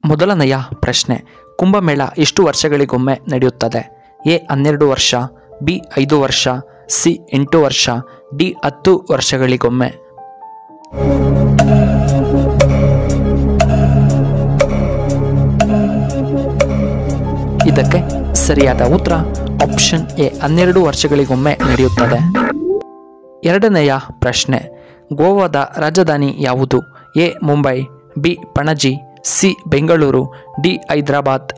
ಮೊದಲನೆಯ ಪ್ರಶ್ನೆ, ಕುಂಭಮೇಳ ಎಷ್ಟು ವರ್ಷಗಳಿಗೊಮ್ಮೆ ನಡೆಯುತ್ತದೆ? ಎ 12 ವರ್ಷ, ಬಿ 5 ವರ್ಷ, ಸಿ 8 ವರ್ಷ, ಡಿ 10 ವರ್ಷಗಳಿಗೊಮ್ಮೆ. ಇದಕ್ಕೆ ಸರಿಯಾದ ಉತ್ತರ ಆಪ್ಷನ್ ಎ 12 ವರ್ಷಗಳಿಗೊಮ್ಮೆ ನಡೆಯುತ್ತದೆ. ಎರಡನೆಯ ಪ್ರಶ್ನೆ, ಗೋವಾದ ರಾಜಧಾನಿ ಯಾವುದು? A Mumbai, B Panaji, C Bengaluru, D Hyderabad.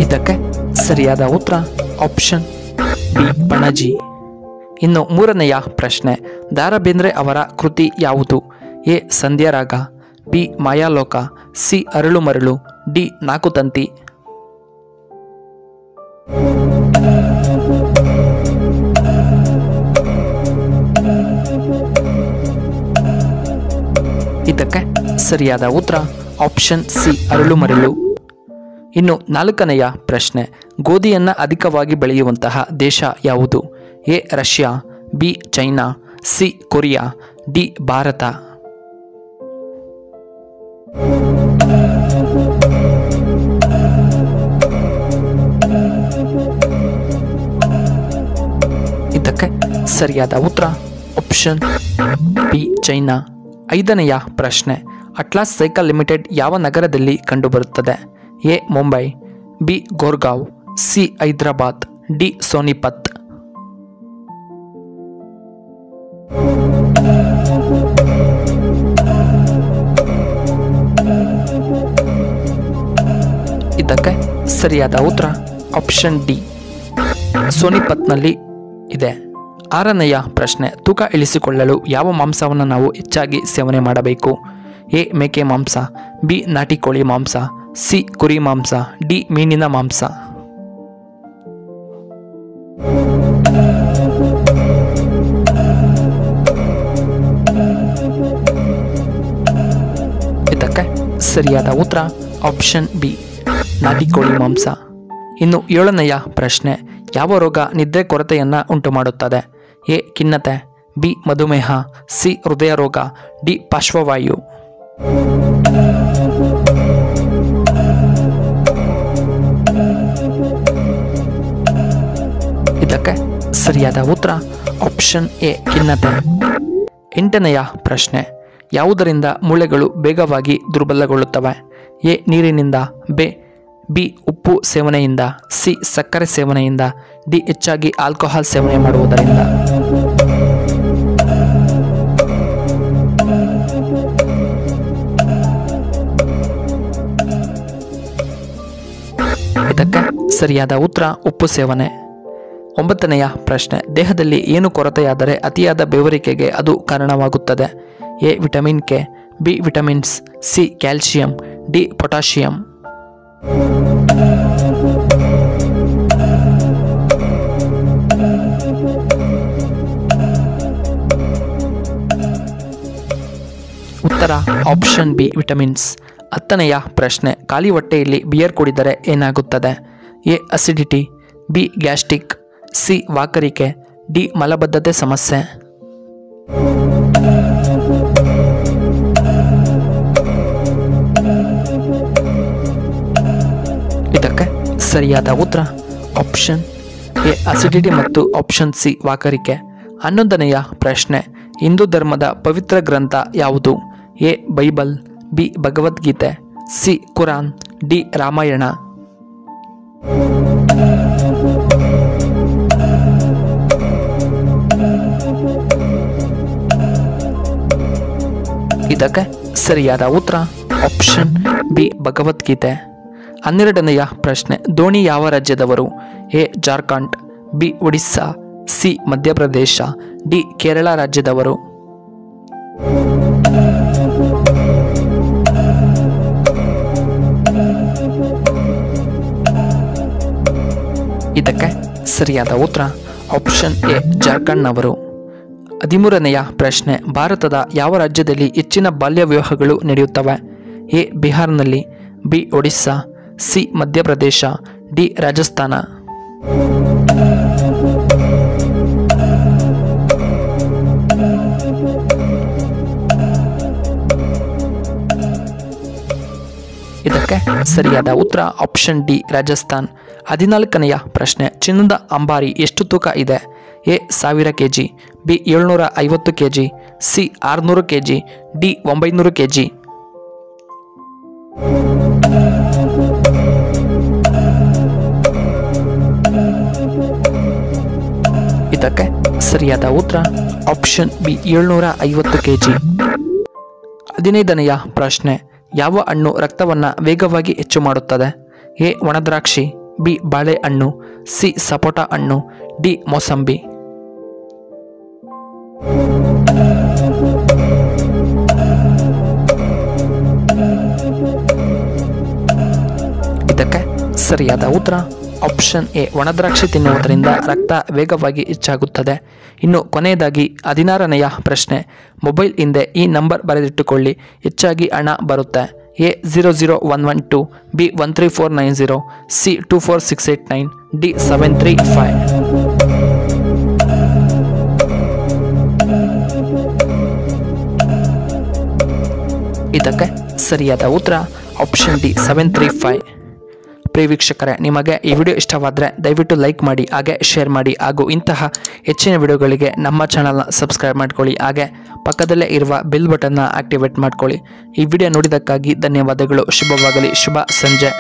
ಇದಕ್ಕೆ ಸರಿಯಾದ ಉತ್ತರ ಆಪ್ಷನ್ ಬಿ ಪಣಜಿ. ಇನ್ನು ಮೂರನೆಯ ಪ್ರಶ್ನೆ, ದ ರಾ ಬೇಂದ್ರೆ ಅವರ ಕೃತಿ ಯಾವುದು? ಎ ಸಂಧ್ಯಾರಾಗ, ಬಿ ಮಾಯಾಲೋಕ, ಸಿ ಅರಳು ಮರಳು, ಡಿ ನಾಕುತಂತಿ. ಇದಕ್ಕೆ ಸರಿಯಾದ ಉತ್ತರ ಆಪ್ಷನ್ ಸಿ ಅರಳು ಮರಳು. ಇನ್ನು ನಾಲ್ಕನೆಯ ಪ್ರಶ್ನೆ, ಗೋಧಿಯನ್ನು ಅಧಿಕವಾಗಿ ಬೆಳೆಯುವಂತಹ ದೇಶ ಯಾವುದು? A Russia, B China, C Korea, D Bharat. ಇದಕ್ಕೆ ಸರಿಯಾದ ಉತ್ತರ ಆಪ್ಷನ್ ಬಿ ಚೈನಾ. ಐದನೆಯ ಪ್ರಶ್ನೆ, ಅಟ್ಲಾಸ್ ಸೈಕಲ್ ಲಿಮಿಟೆಡ್ ಯಾವ ನಗರದಲ್ಲಿ ಕಂಡುಬರುತ್ತದೆ? A Mumbai, B Goregaon, C Hyderabad, D Sonipat. ಇದಕ್ಕೆ ಸರಿಯಾದ ಉತ್ತರ ಆಪ್ಷನ್ ಡಿ ಸೋನಿಪತ್ನಲ್ಲಿ ಇದೆ. ಆರನೆಯ ಪ್ರಶ್ನೆ, ತೂಕ ಇಳಿಸಿಕೊಳ್ಳಲು ಯಾವ ಮಾಂಸವನ್ನು ನಾವು ಹೆಚ್ಚಾಗಿ ಸೇವನೆ ಮಾಡಬೇಕು? ಎ ಮೇಕೆ ಮಾಂಸ, ಬಿ ನಾಟಿ ಕೋಳಿ ಮಾಂಸ, ಸಿ ಕುರಿ ಮಾಂಸ, ಡಿ ಮೀನಿನ ಮಾಂಸ. ಇದಕ್ಕೆ ಸರಿಯಾದ ಉತ್ತರ ಆಪ್ಷನ್ ಬಿ ನಾಟಿ ಕೋಳಿ ಮಾಂಸ. ಇನ್ನು ಏಳನೆಯ ಪ್ರಶ್ನೆ, ಯಾವ ರೋಗ ನಿದ್ರೆ ಕೊರತೆಯನ್ನು ಉಂಟು ಮಾಡುತ್ತದೆ? ಎ ಖಿನ್ನತೆ, ಬಿ ಮಧುಮೇಹ, ಸಿ ಹೃದಯ ರೋಗ, ಡಿ ಪಾರ್ಶ್ವವಾಯು. ಇದಕ್ಕೆ ಸರಿಯಾದ ಉತ್ತರ ಆಪ್ಷನ್ ಎ ಖಿನ್ನತೆ. ಎಂಟನೆಯ ಪ್ರಶ್ನೆ, ಯಾವುದರಿಂದ ಮೂಳೆಗಳು ಬೇಗವಾಗಿ ದುರ್ಬಲಗೊಳ್ಳುತ್ತವೆ? ಎ ನೀರಿನಿಂದ, ಬಿ ಉಪ್ಪು ಸೇವನೆಯಿಂದ, ಸಿ ಸಕ್ಕರೆ ಸೇವನೆಯಿಂದ, ಡಿ ಹೆಚ್ಚಾಗಿ ಆಲ್ಕೋಹಾಲ್ ಸೇವನೆ ಮಾಡುವುದರಿಂದ. ಇದಕ್ಕೆ ಸರಿಯಾದ ಉತ್ತರ ಉಪ್ಪು ಸೇವನೆ. ಒಂಬತ್ತನೆಯ ಪ್ರಶ್ನೆ, ದೇಹದಲ್ಲಿ ಏನು ಕೊರತೆಯಾದರೆ ಅತಿಯಾದ ಬೆವರಿಕೆಗೆ ಅದು ಕಾರಣವಾಗುತ್ತದೆ? A vitamin K, B vitamins, C calcium, D potassium. ಉತ್ತರ ಆಪ್ಷನ್ ಬಿ ವಿಟಮಿನ್ಸ್. ಹತ್ತನೆಯ ಪ್ರಶ್ನೆ, ಖಾಲಿ ಹೊಟ್ಟೆಯಲ್ಲಿ ಬಿಯರ್ ಕುಡಿದರೆ ಏನಾಗುತ್ತದೆ? A acidity, B gastric, C ವಾಕರಿಕೆ, ಡಿ ಮಲಬದ್ಧತೆ ಸಮಸ್ಯೆ. ಇದಕ್ಕೆ ಸರಿಯಾದ ಉತ್ತರ ಆಪ್ಷನ್ ಎ ಅಸಿಡಿಟಿ ಮತ್ತು ಆಪ್ಷನ್ ಸಿ ವಾಕರಿಕೆ. 11ನೆಯ ಪ್ರಶ್ನೆ, ಹಿಂದೂ ಧರ್ಮದ ಪವಿತ್ರ ಗ್ರಂಥ ಯಾವುದು? ಎ ಬೈಬಲ್, ಬಿ ಭಗವದ್ಗೀತೆ, ಸಿ ಕುರಾನ್, ಡಿ ರಾಮಾಯಣ. ಇದಕ್ಕೆ ಸರಿಯಾದ ಉತ್ತರ ಆಪ್ಷನ್ ಬಿ ಭಗವದ್ಗೀತೆ. 12ನೆಯ ಪ್ರಶ್ನೆ, ಧೋನಿ ಯಾವ ರಾಜ್ಯದವರು? A Jharkhand, B Odisha, C Madhya Pradesh, D Kerala ರಾಜ್ಯದವರು. ಇದಕ್ಕೆ ಸರಿಯಾದ ಉತ್ತರ ಆಪ್ಷನ್ ಎ ಜಾರ್ಖಂಡ್ನವರು. 13ನೆಯ ಪ್ರಶ್ನೆ, ಭಾರತದ ಯಾವ ರಾಜ್ಯದಲ್ಲಿ ಹೆಚ್ಚಿನ ಬಾಲ್ಯ ವಿವಾಹಗಳು ನಡೆಯುತ್ತವೆ? ಎ ಬಿಹಾರ್ನಲ್ಲಿ, B Odisha, C Madhya Pradesh, D Rajasthan. ಸರಿಯಾದ ಉತ್ತರ ಆಪ್ಷನ್ ಡಿ ರಾಜಸ್ಥಾನ್. 14ನೆಯ ಪ್ರಶ್ನೆ, ಚಿನ್ನದ ಅಂಬಾರಿ ಎಷ್ಟು ತೂಕ ಇದೆ? A 1000 kg, B 750 kg, C 600 kg, D 900 kg. ಇದಕ್ಕೆ ಸರಿಯಾದ ಉತ್ತರ ಆಪ್ಷನ್ ಬಿ 750 kg. 15ನೆಯ ಪ್ರಶ್ನೆ, ಯಾವ ಹಣ್ಣು ರಕ್ತವನ್ನು ವೇಗವಾಗಿ ಹೆಚ್ಚು ಮಾಡುತ್ತದೆ? ಎ ಒಣದ್ರಾಕ್ಷಿ, ಬಿ ಬಾಳೆಹಣ್ಣು, ಸಿ ಸಪೋಟ ಹಣ್ಣು, ಡಿ ಮೋಸಂಬಿ. ಇದಕ್ಕೆ ಸರಿಯಾದ ಉತ್ತರ ಆಪ್ಷನ್ ಎ ಒಣದ್ರಾಕ್ಷಿ ತಿನ್ನುವುದರಿಂದ ರಕ್ತ ವೇಗವಾಗಿ ಹೆಚ್ಚಾಗುತ್ತದೆ. ಇನ್ನು ಕೊನೆಯದಾಗಿ 16ನೆಯ ಪ್ರಶ್ನೆ, ಮೊಬೈಲ್ ಹಿಂದೆ ಈ ನಂಬರ್ ಬರೆದಿಟ್ಟುಕೊಳ್ಳಿ, ಹೆಚ್ಚಾಗಿ ಹಣ ಬರುತ್ತೆ. A 00112, B 13490, C 24689, D 735. ಇದಕ್ಕೆ ಸರಿಯಾದ ಉತ್ತರ ಆಪ್ಷನ್ ಡಿ 735. ಪ್ರಿಯ ವೀಕ್ಷಕರೇ, ನಿಮಗೆ ಈ ವಿಡಿಯೋ ಇಷ್ಟವಾದರೆ ದಯವಿಟ್ಟು ಲೈಕ್ ಮಾಡಿ, ಹಾಗೆ ಶೇರ್ ಮಾಡಿ, ಹಾಗೂ ಇಂತಹ ಹೆಚ್ಚಿನ ವಿಡಿಯೋಗಳಿಗೆ ನಮ್ಮ ಚಾನಲ್ನ ಸಬ್ಸ್ಕ್ರೈಬ್ ಮಾಡ್ಕೊಳ್ಳಿ, ಹಾಗೆ ಪಕ್ಕದಲ್ಲೇ ಇರುವ ಬೆಲ್ ಬಟನ್ನ ಆಕ್ಟಿವೇಟ್ ಮಾಡ್ಕೊಳ್ಳಿ. ಈ ವಿಡಿಯೋ ನೋಡಿದ್ದಕ್ಕಾಗಿ ಧನ್ಯವಾದಗಳು. ಶುಭವಾಗಲಿ. ಶುಭ ಸಂಜೆ.